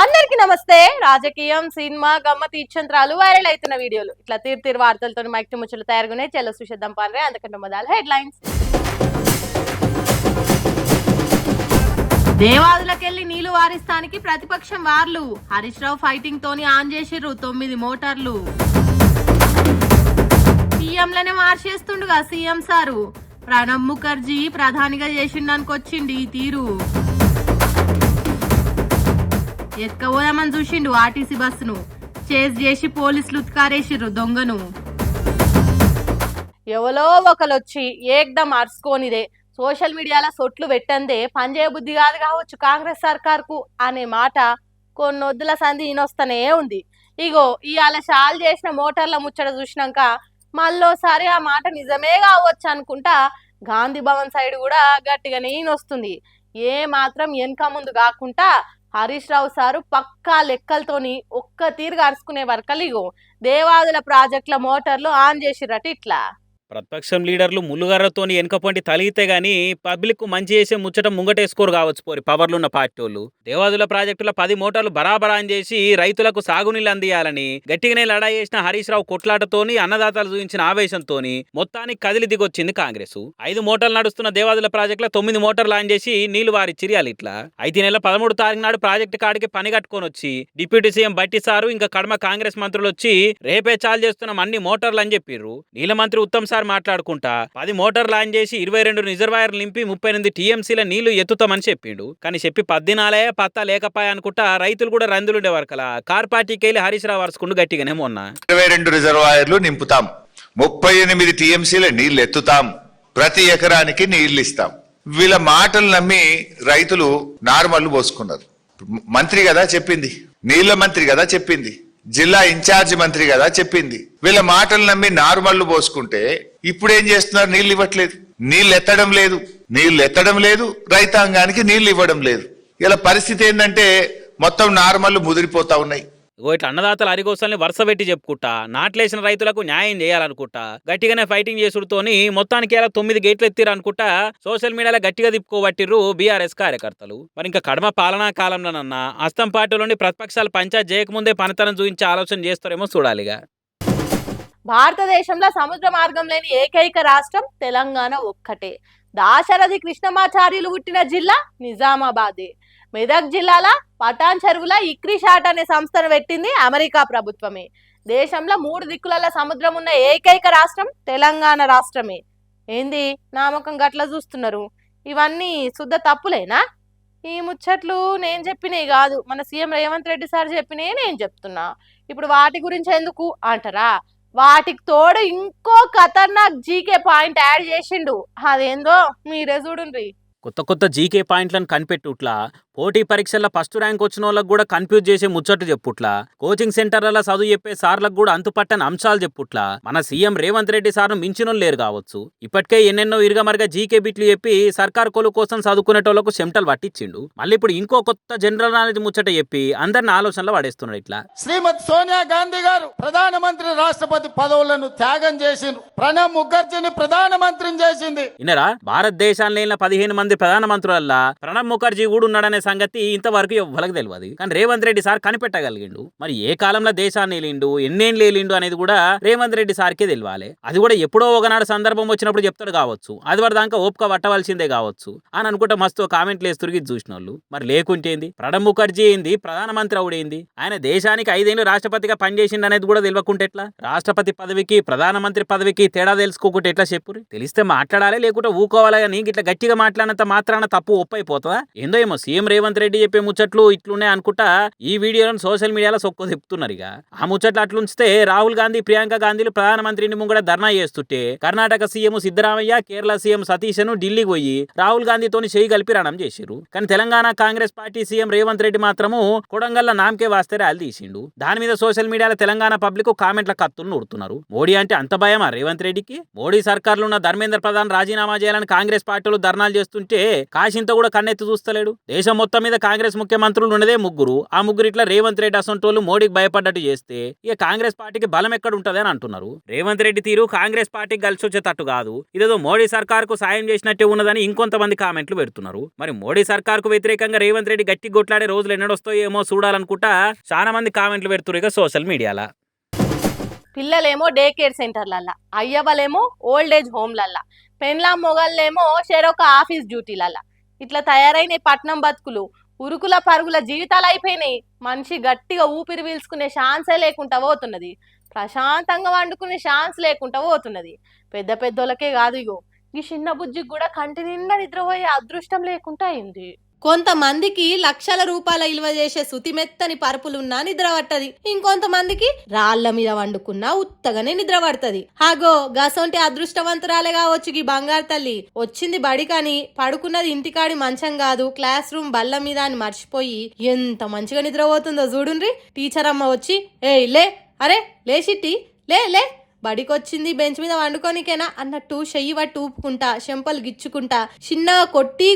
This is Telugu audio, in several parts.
అందరికి నమస్తే. రాజకీయం, సినిమా, గమ్మతి ఇచ్చంత్రాలు, వైరల్ అవుతున్న వీడియోలు ఇట్లా తీరు వార్తలతో మైక్టి ముచ్చలు తయారుగానే చెల్ల సుషేద్దాం పాన్రే. అందుకంటే మొదలు హెడ్లైన్స్. దేవాదులకెళ్లి నీళ్లు వారిస్తానికి ప్రతిపక్షం వార్లు. హరీష్ రావు ఫైటింగ్ తోని ఆన్ చేసిర్రు 9 మోటార్లు. సీఎంలనే మార్చేస్తుండగా సీఎం సారు. ప్రణబ్ ముఖర్జీ ప్రధానిగా చేసిండానికి వచ్చింది ఈ తీరు. ఎత్తుకపోదామని చూసిండు ఆర్టీసీ బస్సును. చేజ్ చేసి పోలీసులు ఉత్కారేసిర్రు దొంగను. ఎవలో ఒకలొచ్చి ఏకదం అరుచుకోనిదే సోషల్ మీడియాలో సొట్లు పెట్టందే పనిచేయ బుద్ధి కాదు కావచ్చు కాంగ్రెస్ సర్కార్కు అనే మాట కొన్నొద్దుల సంధి ఈనొస్తనే ఉంది. ఇగో ఇవాళ షాల్ చేసిన మోటార్ల ముచ్చట చూసినాక మళ్ళోసారి ఆ మాట నిజమే కావచ్చు అనుకుంటా గాంధీ భవన్ సైడ్ కూడా గట్టిగానే ఈనొస్తుంది. ఏ మాత్రం వెనక ముందు కాకుండా హరీష్ రావు సారు పక్కా లెక్కలతోని ఒక్క తీరుగా అరుచుకునే వరకలిగో దేవాదుల ప్రాజెక్టుల మోటార్లు ఆన్ చేసిరట. ఇట్లా ప్రతిపక్షం లీడర్లు ములుగర్రతోని వెనకపోంటి తలిగితే గాని పబ్లిక్ మంచి చేసే ముచ్చట ముంగటేసుకోరు కావచ్చు పోరి పవర్లున్న పార్టీ వాళ్ళు. దేవాదుల ప్రాజెక్టుల 10 మోటార్లు బరాబరాన్ చేసి రైతులకు సాగునీళ్ళు అందియాలని గట్టిగానే లడా చేసిన హరీష్ రావు కొట్లాటతోని అన్నదాతలు చూపించిన ఆవేశంతోని మొత్తానికి కదిలి దిగొచ్చింది కాంగ్రెస్. 5 మోటార్లు నడుస్తున్న దేవాదుల ప్రాజెక్టుల 9 మోటార్లు ఆన్ చేసి నీళ్లు వారిచ్చిరియాలి. ఇట్లా అయితే నెల 13 తారీఖు నాడు ప్రాజెక్టు కాడికి పని కట్టుకొని వచ్చి డిప్యూటీ సీఎం బట్టి సారు ఇంకా కడమ కాంగ్రెస్ మంత్రులు వచ్చి రేపే చాలు చేస్తున్నాం అన్ని మోటార్లు అని చెప్పిర్రు. నీళ్ళ మంత్రి ఉత్తమ్ మాట్లాడుకుంటా 10 మోటార్లు ఆన్ చేసి 22 రిజర్వాయర్లు నింపి 38 టీఎంసీల నీళ్లు ఎత్తుతామని చెప్పిండు. కానీ చెప్పి 10 దినాలే పత్తా లేకపాయ అనుకుంటా రైతులు కూడా రందులుండే వరకలా కార్ పార్టీకి వెళ్ళి హరీష్ రావు వరుసుకుంటూ గట్టిగానే మొన్న 22 రిజర్వాయర్లు నింపుతాం, 38 టీఎంసీల నీళ్లు ఎత్తుతాం, ప్రతి ఎకరానికి నీళ్లు ఇస్తాం. వీళ్ళ మాటలు నమ్మి రైతులు నార్మల్ పోసుకున్నారు. మంత్రి కదా చెప్పింది, నీళ్ల మంత్రి కదా చెప్పింది, జిల్లా ఇన్ఛార్జ్ మంత్రి కదా చెప్పింది. వీళ్ళ మాటలు నమ్మి నార్మల్ పోసుకుంటే ఇప్పుడు ఏం చేస్తున్నారు? నీళ్లు ఇవ్వట్లేదు, నీళ్లు ఎత్తడం లేదు, రైతాంగానికి నీళ్లు ఇవ్వడం లేదు. ఇలా పరిస్థితి ఏంటంటే మొత్తం నార్మల్ ముదిరిపోతా ఉన్నాయి. ఇట్లా అన్నదాతల అరిగోసల్ని వరుస పెట్టి చెప్పుకుంటా నాట్లేసిన రైతులకు న్యాయం చేయాలనుకుంటా గట్టిగానే ఫైటింగ్ చేసుడుతోని మొత్తానికి ఇలా 9 గేట్లు ఎత్తిరు అనుకుంటా సోషల్ మీడియాలో గట్టిగా తిప్పుకోబట్టిర్రు బీఆర్ఎస్ కార్యకర్తలు. మరి ఇంకా కడమ పాలనా కాలంలోనన్నా అస్తం పార్టీలోని ప్రతిపక్షాలు పంచాయత్ చేయకముందే పనితనం చూపించే ఆలోచన చేస్తారేమో చూడాలిగా. భారతదేశంలో సముద్ర మార్గం లేని ఏకైక రాష్ట్రం తెలంగాణ ఒక్కటే. దాశరథి కృష్ణమాచార్యులు పుట్టిన జిల్లా నిజామాబాదే. మెదక్ జిల్లాల పటాన్ చెరువుల ఇక్రిషాట్ అనే సంస్థను పెట్టింది అమెరికా ప్రభుత్వమే. దేశంలో 3 దిక్కుల సముద్రం ఉన్న ఏకైక రాష్ట్రం తెలంగాణ రాష్ట్రమే. ఏంది నామకం గట్ల చూస్తున్నారు? ఇవన్నీ శుద్ధ తప్పులేనా? ఈ ముచ్చట్లు నేను చెప్పినవి కాదు, మన సీఎం రేవంత్ రెడ్డి సార్ చెప్పినవి నేను చెప్తున్నా. ఇప్పుడు వాటి గురించి ఎందుకు అంటారా? వాటికి తోడు ఇంకో ఖతర్నాక్ జీకే పాయింట్ యాడ్ చేసిండు. అదేందో మీరే చూడండి. కొత్త జీకే పాయింట్లను కనిపెట్టుట్లా పోటీ పరీక్షల్లో ఫస్ట్ ర్యాంక్ వచ్చిన వాళ్ళకు కూడా కన్ఫ్యూజ్ చేసే ముచ్చట్టు చెప్పుట్లా కోచింగ్ సెంటర్లలో చదువు చెప్పే సార్లకు కూడా అంతుపట్టని అంశాలు చెప్పుట్లా మన సీఎం రేవంత్ రెడ్డి సార్ను మించిన లేరు కావచ్చు. ఇప్పటికే ఎన్నెన్నో ఇరుగమరుగా జీకే బిట్లు చెప్పి సర్కార్ కొలు కోసం చదువుకునేటోళ్లకు చెమటలు పట్టించిండు. మళ్ళీ ఇప్పుడు ఇంకో కొత్త జనరల్ నాలెడ్జ్ ముచ్చట చెప్పి అందరిని ఆలోచనలో పడేస్తున్నాడు. ఇట్లా శ్రీమతి సోనియా గాంధీ గారు ప్రధానమంత్రి రాష్ట్రపతి పదవులను త్యాగం చేసిండ్రు. ప్రణబ్ ముఖర్జీని ప్రధానమంత్రిని చేసింది. ఇన్నరా భారతదేశాన్ని 15 మంది ప్రధానమంత్రులల్లా ప్రణబ్ ముఖర్జీ కూడా ఉన్నాడనే సంగతి ఇంతవరకు ఎవ్వరికి తెలియదు. కానీ రేవంత్ రెడ్డి సార్ కనిపెట్టగలిగిండు. మరి ఏ కాలంలో దేశాన్ని ఏలిండు, ఎన్నేళ్ళు ఏలిండు అనేది కూడా రేవంత్ రెడ్డి సార్కే తెలియాలి. అది కూడా ఎప్పుడో ఒకనాడు సందర్భం వచ్చినప్పుడు చెప్తాడు కావచ్చు, అది వరదాకా ఓపిక పట్టవలసిందే కావచ్చు అని అనుకుంటే మస్తు కామెంట్లు వేస్తురికి చూసిన వాళ్ళు. మరి లేకుంటేంది ప్రణబ్ ముఖర్జీ ఏంది ప్రధానమంత్రి అవుడేంది, ఆయన దేశానికి 5 ఏళ్ళు రాష్ట్రపతిగా పనిచేసిండు అనేది కూడా తెలియకుంటే ఎట్లా? రాష్ట్రపతి పదవికి ప్రధానమంత్రి పదవికి తేడా తెలుసుకోకుంటే ఎట్లా చెప్పురు? తెలిస్తే మాట్లాడాలి, లేకుంటే ఊకోవాలి. కానీ ఇట్లా గట్టిగా మాట్లాడినంత మాత్రాన తప్పు ఒప్పైపోతుందా? ఏందో ఏమో సీఎం రేవంత్ రెడ్డి చెప్పే ముచ్చట్లు ఇట్లున్నాయి అనుకుంటా ఈ వీడియోలను సోషల్ మీడియాలో సొక్కు చెప్తున్నారు. ఇక ఆ ముచ్చట్లు అట్లుంచితే రాహుల్ గాంధీ ప్రియాంక గాంధీలు ప్రధానమంత్రిని ముంగడ ధర్నా చేస్తుంటే కర్ణాటక సీఎం సిద్ధరామయ్య కేరళ సీఎం సతీష్ ను ఢిల్లీకి పోయి రాహుల్ గాంధీతోని చేయి కలిపి రణం చేశారు. కానీ తెలంగాణ కాంగ్రెస్ పార్టీ సీఎం రేవంత్ రెడ్డి మాత్రము కొడంగల్ల నామకే వాస్తే రాలి తీసిండు. దాని మీద సోషల్ మీడియాలో తెలంగాణ పబ్లిక్ కామెంట్ల కత్తులు నూడుతున్నారు. మోడీ అంటే అంత భయమా రేవంత్ రెడ్డికి? మోడీ సర్కార్లో ఉన్న ధర్మేంద్ర ప్రధాన్ రాజీనామా చేయాలని కాంగ్రెస్ పార్టీలు ధర్నాలు చేస్తుంటే ఉంటే కాశింత కూడా కన్నెత్తి చూస్తలేడు. దేశం మొత్తం మీద కాంగ్రెస్ ముఖ్యమంత్రులు ఉన్నదే ముగ్గురు. ఆ ముగ్గురు ఇట్లా రేవంత్ రెడ్డి అసొంటోళ్ళు మోడీకి భయపడ్డట్టు చేస్తే ఇక కాంగ్రెస్ పార్టీకి బలం ఎక్కడ ఉంటది అని అంటున్నారు. రేవంత్ రెడ్డి తీరు కాంగ్రెస్ పార్టీకి కలిసి వచ్చేటట్టు కాదు. ఇదేదో మోడీ సర్కార్ కు సాయం చేసినట్టే ఉన్నదని ఇంకొంతమంది కామెంట్లు పెడుతున్నారు. మరి మోడీ సర్కార్ కు వ్యతిరేకంగా రేవంత్ రెడ్డి గట్టి కొట్లాడే రోజులు ఎన్నడొస్తాయో ఏమో చూడాలనుకుంటా చాలా మంది కామెంట్లు పెడుతున్నారు ఇక సోషల్ మీడియాలో. పిల్లలేమో డే కేర్ సెంటర్లల్లా, అయ్యవలేమో ఓల్డ్ ఏజ్ హోమ్లల్లా, పెన్లా మొగళ్ళేమో షెరొక ఆఫీస్ డ్యూటీలల్లా. ఇట్లా తయారైన పట్నం బతుకులు ఉరుకుల పరుగుల జీవితాలు అయిపోయినాయి. మనిషి గట్టిగా ఊపిరి పీల్చుకునే ఛాన్సే లేకుండా పోతున్నది. ప్రశాంతంగా వండుకునే ఛాన్స్ లేకుండా పోతున్నది. పెద్ద పెద్దోళ్ళకే కాదు, ఇగో ఈ చిన్న బుజ్జికి కూడా కంటి నిండా నిద్రపోయే అదృష్టం లేకుండా అయింది. కొంతమందికి లక్షల రూపాయల విలువ చేసే సుతిమెత్తని పరుపులున్నా నిద్ర పట్టది. ఇంకొంతమందికి రాళ్ల మీద వండుకున్నా ఉత్తగానే నిద్ర పడుతుంది. హాగో గసొంటి అదృష్టవంతురాలే కావచ్చు ఈ బంగారు తల్లి. వచ్చింది బడి కాని పడుకున్నది ఇంటికాడి మంచం కాదు, క్లాస్ రూమ్ బల్ల మీద అని మర్చిపోయి ఎంత మంచిగా నిద్రపోతుందో చూడుండ్రి. టీచర్ అమ్మ వచ్చి ఏయ్ లే, అరే లేచిట్టి లే లే, బడికొచ్చింది బెంచ్ మీద వండుకోనికేనా అన్నట్టు చెయ్యి పట్టి ఊపుకుంటా, చెంపలు గిచ్చుకుంటా, చిన్నగా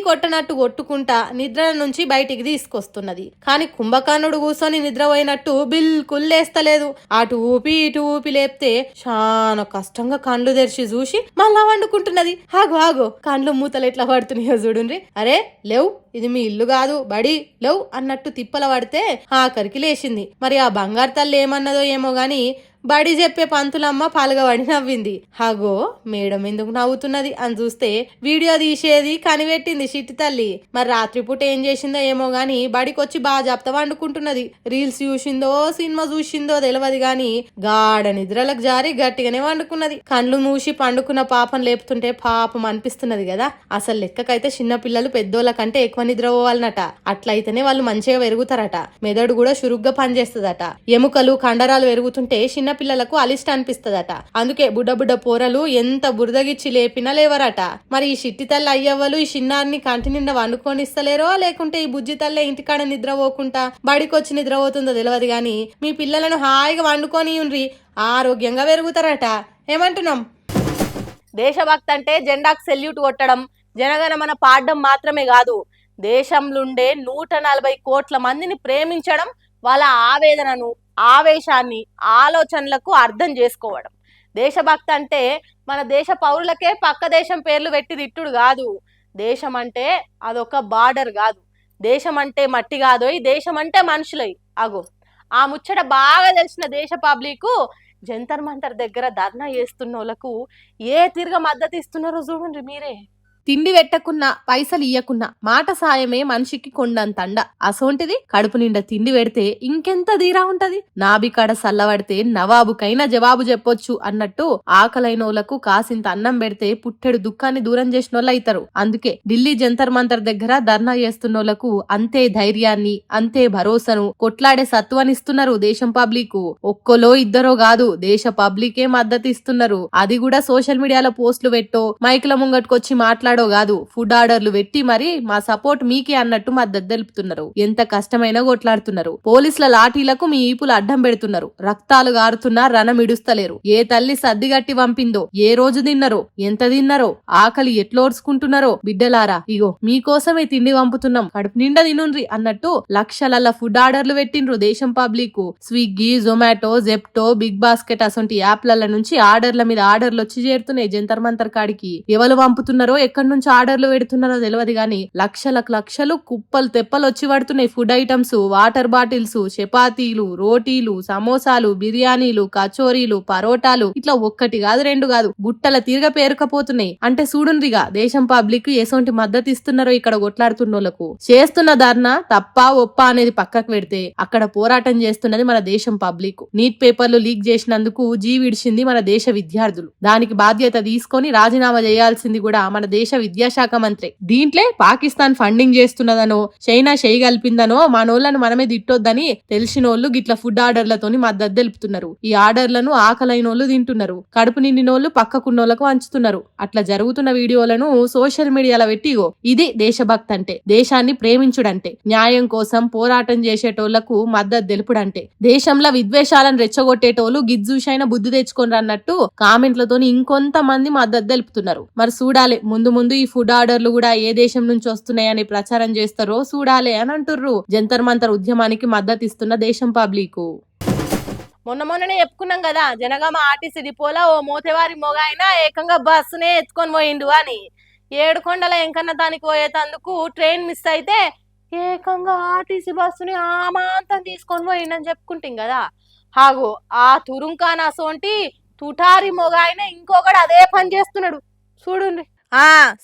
కొట్టనట్టు కొట్టుకుంటా నిద్ర నుంచి బయటికి తీసుకొస్తున్నది. కాని కుంభకర్ణుడు కూర్చొని నిద్రపోయినట్టు బిల్కుల్ లేస్తలేదు. అటు ఊపి ఇటు ఊపి లేపితే చాలా కష్టంగా కండ్లు తెరిచి చూసి మళ్ళా వండుకుంటున్నది. ఆగో కండ్లు మూతలు ఎట్లా పడుతున్నాయో చూడుండ్రి. అరే లేవు, ఇది మీ ఇల్లు కాదు, బడి లేవు అన్నట్టు తిప్పల పడితే ఆఖరికి లేచింది. మరి ఆ బంగారు తల్లి ఏమన్నదో ఏమో గాని బడి చెప్పే పంతులమ్మ పలగబడి నవ్వింది. హాగో మేడం ఎందుకు నవ్వుతున్నది అని చూస్తే వీడియో తీసేది కనిపెట్టింది చిట్టి తల్లి. మరి రాత్రిపూట ఏం చేసిందో ఏమో గాని బడికొచ్చి బాగా జాప్తా వండుకుంటున్నది. రీల్స్ చూసిందో సినిమా చూసిందో తెలియదు గాని గాఢ నిద్రలకు జారి గట్టిగానే వండుకున్నది. కండ్లు మూసి పండుకున్న పాపం లేపుతుంటే పాపం అనిపిస్తున్నది కదా. అసలు లెక్కకైతే చిన్న పిల్లలు పెద్దోళ్ళ కంటే ఎక్కువ నిద్రపోవాలనట. అట్లయితేనే వాళ్ళు మంచిగా పెరుగుతారట. మెదడు కూడా చురుగ్గా పనిచేస్తుందట. ఎముకలు కండరాలు పెరుగుతుంటే చిన్న పిల్లలకు అలిష్ట అనిపిస్తదట. అందుకే బుడ్డ పోరలు ఎంత బురదగిచ్చి లేపినా లేవరట. మరి ఈ చిట్టి తల్లి అయ్యవ్వలు ఈ చిన్నారిని కంటి నిండా వండుకొనిస్తలేరో లేకుంటే ఈ బుజ్జి తల్లే ఇంటికాడ నిద్రపోకుండా బడికొచ్చి నిద్రపోతుందో తెలియదు గాని మీ పిల్లలను హాయిగా వండుకొని ఉండ్రి, ఆరోగ్యంగా పెరుగుతారట. ఏమంటున్నాం? దేశభక్తి అంటే జెండాకు సెల్యూట్ కొట్టడం, జనగణమన పాడడం మాత్రమే కాదు, దేశంలోండే 140 కోట్ల మందిని ప్రేమించడం, వాళ్ళ ఆవేదనను, ఆవేశాన్ని, ఆలోచనలకు అర్థం చేసుకోవడం. దేశభక్తి అంటే మన దేశ పౌరులకే పక్క దేశం పేర్లు పెట్టి తిట్టుడు కాదు. దేశం అంటే అదొక బార్డర్ కాదు. దేశం అంటే మట్టి కాదు, దేశం అంటే మనుషులై. అగో ఆ ముచ్చట బాగా తెలిసిన దేశ పబ్లిక్ జంతర్ మంతర్ దగ్గర ధర్నా చేస్తున్న వాళ్ళకు ఏ తిరిగా మద్దతు ఇస్తున్నారో చూడండి మీరే. తిండి పెట్టకున్నా పైసలు ఇయ్యకున్నా మాట సాయమే మనిషికి కొండంతండ. అసోంటిది కడుపు నిండా తిండి పెడితే ఇంకెంత తీరా ఉంటది. నాబికాడ సల్లబడితే నవాబుకైనా జవాబు చెప్పొచ్చు అన్నట్టు ఆకలైనోళ్లకు కాసింత అన్నం పెడితే పుట్టెడు దుఃఖాన్ని దూరం చేసినోళ్ళు అవుతారు. అందుకే ఢిల్లీ జంతర్ మంతర్ దగ్గర ధర్నా చేస్తున్నోళ్లకు అంతే ధైర్యాన్ని, అంతే భరోసాను, కొట్లాడే సత్వానిస్తున్నారు దేశం పబ్లిక్. ఒక్కలో ఇద్దరో కాదు, దేశ పబ్లికే మద్దతు ఇస్తున్నారు. అది కూడా సోషల్ మీడియాలో పోస్టులు పెట్టో మైకుల ముంగట్టుకొచ్చి మాట్లాడో కాదు, ఫుడ్ ఆర్డర్లు పెట్టి మరి మా సపోర్ట్ మీకే అన్నట్టు మద్దతు తెలుపుతున్నారు. ఎంత కష్టమైనా కొట్లాడుతున్నారు. పోలీసుల లాఠీలకు మీ ఈపులు అడ్డం పెడుతున్నారు. రక్తాలు గారుతున్నా రణం ఇడుస్తలేరు. ఏ తల్లి సర్దిగట్టి పంపిందో, ఏ రోజు తిన్నరో, ఎంత తిన్నరో, ఆకలి ఎట్లోడ్చుకుంటున్నారో బిడ్డలారా, ఇగో మీకోసమే తిండి పంపుతున్నాం, కడుపు నిండా తినుండ్రి అన్నట్టు లక్షల ఫుడ్ ఆర్డర్లు పెట్టిండ్రు దేశం public. Swiggy, Zomato, Zepto, Big Basket అసొంటి యాప్ల నుంచి ఆర్డర్ల మీద ఆర్డర్లు వచ్చి చేరుతున్నాయి జంతర్ మంతర్ కాడికి. ఎవరు పంపుతున్నారో ఎక్కడి నుంచి ఆర్డర్లు పెడుతున్నారో తెలియదు గాని లక్షలు కుప్పలు తెప్పలు వచ్చి పడుతున్నాయి. ఫుడ్ ఐటమ్స్, వాటర్ బాటిల్స్, చపాతీలు, రోటీలు, సమోసాలు, బిర్యానీలు, కచోరీలు, పరోటాలు, ఇట్లా ఒక్కటి కాదు రెండు కాదు గుట్టల తీరుగా పేరుకపోతున్నాయి. అంటే చూడుండ్రిగా దేశం పబ్లిక్ ఎసొంటి మద్దతు ఇస్తున్నారో ఇక్కడ కొట్లాడుతున్నోళ్లకు. చేస్తున్న ధర్నా తప్ప ఒప్ప అనేది పక్కకు పెడితే అక్కడ పోరాటం చేస్తున్నది మన దేశం పబ్లిక్. నీట్ పేపర్లు లీక్ చేసినందుకు విడిచింది మన దేశ విద్యార్థులు. దానికి బాధ్యత తీసుకొని రాజీనామా చేయాల్సింది కూడా మన దేశ విద్యాశాఖ మంత్రి. దీంట్లో పాకిస్తాన్ ఫండింగ్ చేస్తున్నదనో, చైనా చేయగలిపిందనో మనోళ్లను మనమే తిట్టొద్దని తెలిసినోళ్లు గిట్ల ఫుడ్ ఆర్డర్లతోని మద్దతు తెలుపుతున్నారు. ఈ ఆర్డర్లను ఆకలైనోళ్లు తింటున్నారు, కడుపు నిండినోళ్లు పక్కకున్నోళ్లకు పంచుతున్నారు. అట్లా జరుగుతున్న వీడియోలను సోషల్ మీడియాలో పెట్టిగో ఇది దేశభక్తి అంటే, దేశాన్ని ప్రేమించుడంటే, న్యాయం కోసం పోరాటం చేసేటోళ్లకు మద్దతు తెలుపుడంటే. దేశంలో విద్వేషాలను రెచ్చగొట్టేటోళ్లు గిజ్జూషైన బుద్ధి తెచ్చుకోనరు అన్నట్టు కామెంట్లతోని ఇంకొంతమంది మద్దతు తెలుపుతున్నారు. మరి చూడాలి ముందు ముందు ఈ ఫుడ్ ఆర్డర్లు కూడా ఏ దేశం నుంచి వస్తున్నాయని ప్రచారం చేస్తారో చూడాలి అని అంటుర్రు జంతర్ మంతర్ ఉద్యమానికి మద్దతు ఇస్తున్న దేశం పబ్లిక్. మొన్ననే చెప్పుకున్నాం కదా, జనగామ ఆర్టీసీ డిపోలో ఓ మోతేవారి మొగాయన ఏకంగా బస్సునే ఎత్తుకొని పోయిండు అని. ఏడుకొండల ఎంకన్న దానికి పోయేటందుకు ట్రైన్ మిస్ అయితే ఏకంగా ఆర్టీసీ బస్సుని ఆమాంతం తీసుకొని పోయిండని చెప్పుకుంటాం కదా. హాగో ఆ తురుంకాన సోంటి తుటారి మొగాయన ఇంకొకడు అదే పని చేస్తున్నాడు చూడుండ్రి.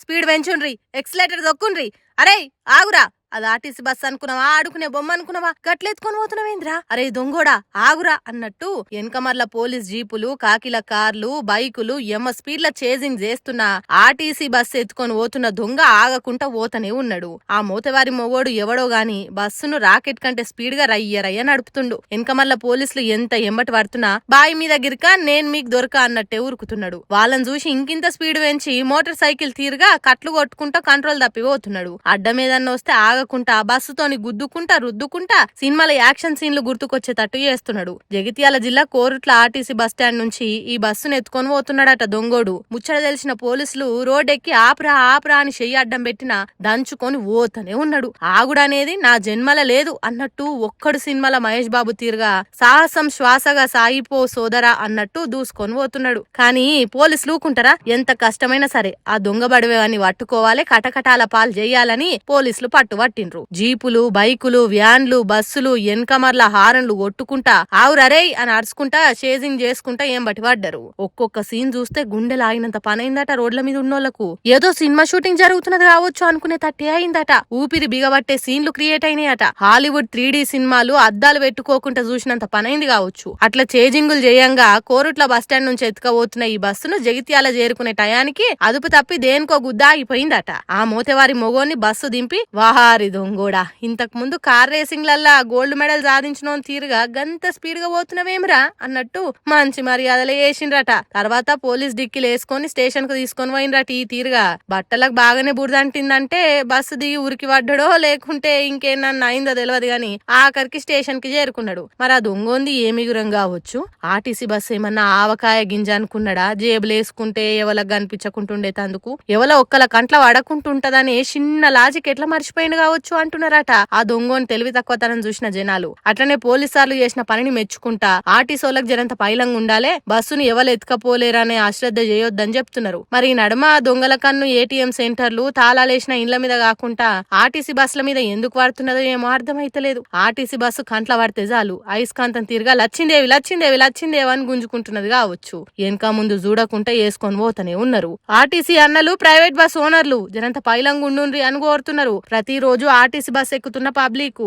Speed పెంచుండ్రి, accelerator దొక్కుండ్రి. అరే ఆగురా, అది ఆర్టీసీ బస్ అనుకున్నావా, ఆడుకునే బొమ్మ అనుకున్నావా, గట్లెత్తుకొని పోతున్నావేంద్రా, అరే దొంగోడా ఆగురా అన్నట్టు వెనకమర్ల పోలీస్ జీపులు, కాకిల కార్లు, బైకులు ఎమ్మ స్పీడ్ల చేజింగ్ చేస్తున్నా ఆర్టీసీ బస్ ఎత్తుకొని పోతున్న దొంగ ఆగకుండా పోతనే ఉన్నాడు. ఆ మోతవారి మొగోడు ఎవడో గాని బస్సును రాకెట్ కంటే స్పీడ్ గా రయ్య నడుపుతుండు. వెనకమర్ల పోలీసులు ఎంత ఎమ్మటి పడుతున్నా బాయి మీద గిరిక నేను మీకు దొరక అన్నట్టే ఉరుకుతున్నాడు. వాళ్ళని చూసి ఇంకింత స్పీడ్ పెంచి మోటార్ సైకిల్ తీరుగా కట్లు కొట్టుకుంటా కంట్రోల్ తప్పి పోతున్నాడు. అడ్డం ఏదన్నా వస్తే ఆగకుండా బస్సుతోని గుద్దుకుంటా రుద్దుకుంటా సినిమాల యాక్షన్ సీన్లు గుర్తుకొచ్చేటట్టు చేస్తున్నాడు. జగిత్యాల జిల్లా కోరుట్ల ఆర్టీసీ బస్ స్టాండ్ నుంచి ఈ బస్సును ఎత్తుకొని పోతున్నాడట దొంగోడు. ముచ్చట తెలిసిన పోలీసులు రోడ్డెక్కి ఆపురా అని చెయ్యి అడ్డం పెట్టినా దంచుకొని పోతనే ఉన్నాడు. ఆగుడనేది నా జన్మల లేదు అన్నట్టు ఒక్కడు సినిమాల మహేష్ బాబు తీరుగా సాహసం శ్వాసగా సాగిపో సోదరా అన్నట్టు దూసుకొని పోతున్నాడు. కానీ పోలీసులు ఊకుంటారా? ఎంత కష్టమైనా సరే ఆ దొంగ బడివేవాన్ని పట్టుకోవాలి, కటకటాల పాలు చేయాలని పోలీసులు పట్టిండ్రు. జీపులు, బైకులు, వ్యాన్లు, బస్సులు ఎన్కమర్ల హారన్లు కొట్టుకుంటా ఆవురరే అని అరుచుకుంటా చేజింగ్ చేసుకుంటా ఏం బట్టి పడ్డారు. ఒక్కొక్క సీన్ చూస్తే గుండెలు ఆగినంత పనైందట రోడ్ల మీద ఉన్నోళ్లకు. ఏదో సినిమా షూటింగ్ జరుగుతున్నది కావచ్చు అనుకునే తట్టే అయిందట. ఊపిరి బిగబట్టే సీన్లు క్రియేట్ అయినాయట. హాలీవుడ్ 3D సినిమాలు అద్దాలు పెట్టుకోకుండా చూసినంత పనైంది కావచ్చు. అట్లా చేజింగులు చేయంగా కోరుట్ల బస్టాండ్ నుంచి ఎత్తుకపోతున్న ఈ బస్సును జగిత్యాల చేరుకునే టయానికి అదుపు తప్పి దేనికో గుద్దా అయిపోయిందట. ఆ మోతేవారి మొగోని బస్సు దింపి వాహారి దొంగోడా, ఇంతకు ముందు కార్ రేసింగ్లల్లా గోల్డ్ మెడల్ సాధించిన తీరుగా గంత స్పీడ్ గా పోతున్నావేమిరా అన్నట్టు మంచి మర్యాదలు వేసిండ్రట. తర్వాత పోలీస్ డిక్కీలు వేసుకొని స్టేషన్ కు తీసుకొని పోయినరట. ఈ తీరుగా బట్టలకు బాగానే బురదంటిందంటే బస్సు దిగి ఉరికి పడ్డాడో లేకుంటే ఇంకేనన్నా అయిందో తెలియదు గాని ఆఖరికి స్టేషన్ కి చేరుకున్నాడు. మరి ఆ దొంగోంది ఏమిగురం కావచ్చు. ఆర్టీసీ బస్సు ఏమన్నా ఆవకాయ గింజ అనుకున్నాడా? జేబులు వేసుకుంటే ఎవలకు కనిపించకుంటుండే తందుకు ఎవల ఒక్కల కంట్ల వడకుంటుంటదని చిన్న లాజిక్ ఎట్లా మర్చిపోయింది కావచ్చు అంటున్నారట. ఆ దొంగోని తెలివి తక్కువతనం చూసిన జనాలు. అట్లనే పోలీసార్లు చేసిన పనిని మెచ్చుకుంటా ఆర్టీసోలకు జరంత పైలంగా ఉండాలే, బస్సును ఎవరు ఎత్తుకపోలేరనే అశ్రద్ధ చేయొద్దని చెప్తున్నారు. మరి నడుమ దొంగల కన్ను ఏటీఎం సెంటర్లు, తాళాలేసిన ఇండ్ల మీద కాకుండా ఆర్టీసీ బస్సుల మీద ఎందుకు పడుతున్నదో ఏమో అర్థమైతలేదు. ఆర్టీసీ బస్సు కంట్ల పడితే చాలు అయస్కాంతం తీరుగా లచ్చిందేవి అని గుంజుకుంటున్నది కావచ్చు. వెనక ముందు చూడకుండా వేసుకొని పోతనే ఉన్నారు. ఆర్టీసీ అన్నలు, ప్రైవేట్ బస్ ఓనర్లు జరంత పైలంగా ఉండుండ్రి అని కోరుతున్నారు ప్రతిరోజు ఆర్టీసీ బస్ ఎక్కుతున్న పబ్లిక్.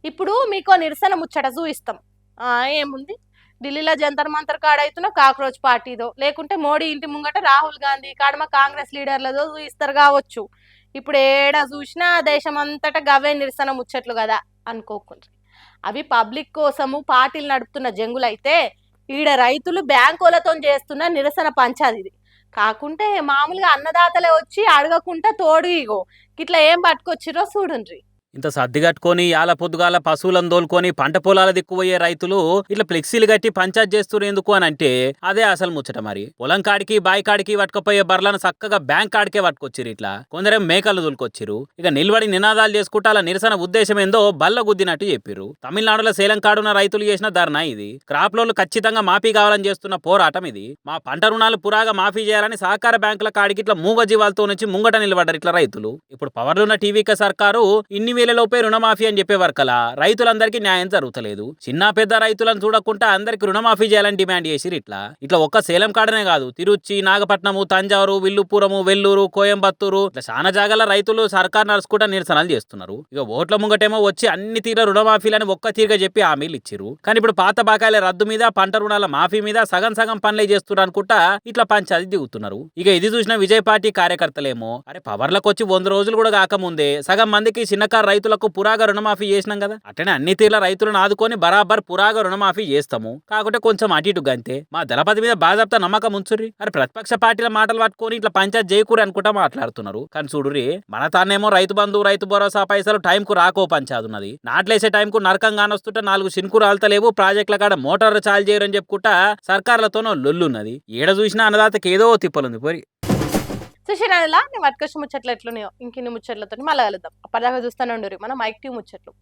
ఇప్పుడు మీకో నిరసన ముచ్చట చూపిస్తాం. ఏముంది, ఢిల్లీలో జంతర్ మంతర్ కాడైతున్న కాక్రోచ్ పార్టీదో లేకుంటే మోడీ ఇంటి ముంగట రాహుల్ గాంధీ కాడమ కాంగ్రెస్ లీడర్లదో చూపిస్తారు కావచ్చు. ఇప్పుడు ఏడా చూసినా దేశం అంతటా గవే నిరసన ముచ్చట్లు కదా అనుకోకుండా. అవి పబ్లిక్ కోసము పార్టీలు నడుపుతున్న జంగులైతే ఈడ రైతులు బ్యాంకులతో చేస్తున్న నిరసన పంచాది కాకుంటే మామూలుగా అన్నదాతలే వచ్చి అడగకుండా తోడు ఇగో ఇట్లా ఏం పట్టుకొచ్చిరో చూడండి. ఇంత సర్ది కట్టుకొని యాల పొద్దుగాల పశువులను తోలుకొని పంట పొలాల దిక్కుపోయే రైతులు ఇట్లా ఫ్లెక్సీలు కట్టి పంచాయత్ చేస్తున్నారు ఎందుకు అని అంటే అదే అసలు ముచ్చట. మరి పొలం కాడికి బాయి కాడికి పట్టుకపోయే బర్లను చక్కగా బ్యాంక్ కాడికే పట్టుకొచ్చిరు. ఇట్లా కొందరేం మేకలు తోలుకొచ్చిరు. ఇక నిలబడి నినాదాలు చేసుకుంటా అలా నిరసన ఉద్దేశం ఏందో బల్ల గుద్దినట్టు చెప్పిరు. తమిళనాడులో సేలం కాడున్న రైతులు చేసిన ధర్నా ఇది. క్రాప్ లోన్లు ఖచ్చితంగా మాఫీ కావాలని చేస్తున్న పోరాటం ఇది. మా పంట రుణాలు పురాగా మాఫీ చేయాలని సహకార బ్యాంకుల కాడికి ఇట్లా మూగ జీవాలతో నుంచి ముంగట నిలబడ్డారు ఇట్లా రైతులు. ఇప్పుడు పవర్లున్న టీవీకే సర్కారు ఇన్ని లోపే రుణమాఫీ అని చెప్పేవారు కలా రైతులందరికీ న్యాయం జరుగుతలేదు. చిన్న పెద్ద రైతులను చూడకుండా అందరికి రుణమాఫీ చేయాలని డిమాండ్ చేసిరు. ఇట్లా ఒక్క సేలం కాడనే కాదు, తిరుచి, నాగపట్నము, తంజావూరు, విల్లుపురము, వెల్లూరు, కోయంబత్తూరు ఇట్లా చాలా జాగాల రైతులు సర్కార్ నడుచుకుంటా నిరసనలు చేస్తున్నారు. ఇక ఓట్ల ముంగటేమో వచ్చి అన్ని తీర రుణమాఫీలని ఒక్క తీరుగా చెప్పి హామీలు ఇచ్చిరు. కానీ ఇప్పుడు పాత బకాయిల రద్దు మీద, పంట రుణాల మాఫీ మీద సగం పనులే చేస్తున్నారు అనుకుంటా ఇట్లా పంచాయతీ దిగుతున్నారు. ఇక ఇది చూసిన విజయ్ పార్టీ కార్యకర్తలేమో అరే పవర్లకు వచ్చి 100 రోజులు కూడా కాకముందే సగం మందికి చిన్నకారు రైతులకు పురాగా రుణమాఫీ చేసినాం కదా, అట్లనే అన్ని తీర్ల రైతులను ఆదుకొని బరాబర్ పురాగా రుణమాఫీ చేస్తాము. కాకుంటే కొంచెం అటు ఇటు గంతే. మా దళపతి మీద బాజాప్తా నమ్మకం ఉంచుర్రి. అరే ప్రతిపక్ష పార్టీల మాటలు పట్టుకొని ఇట్లా పంచాయత్ చేయకూరి అనుకుంటా మాట్లాడుతున్నారు. కానీ చూడుర్రి, మన తానేమో రైతు బంధు, రైతు భరోసా పైసలు టైంకు రాకో పంచాది ఉన్నది. నాట్లేసే టైంకు నరకం కానొస్తుంటే 4 శిన్కు రాళ్తలేవు, ప్రాజెక్టుల కాడ మోటార్లు చాలు చేయరని చెప్పుకుంటా సర్కార్లతోనో లొల్లున్నది. ఏడ చూసినా అన్నదాతకి ఏదో తిప్పలుంది పోరి. సుశీల నేను పట్టుకొచ్చి ముచ్చట్లు ఎట్లున్నాయో ఇంకిన్ని ముచ్చట్లతో మళ్ళీ కలుద్దాం. అప్పటిదాకా చూస్తూనే ఉండరు మన మైక్ టీవ్ ముచ్చట్లు.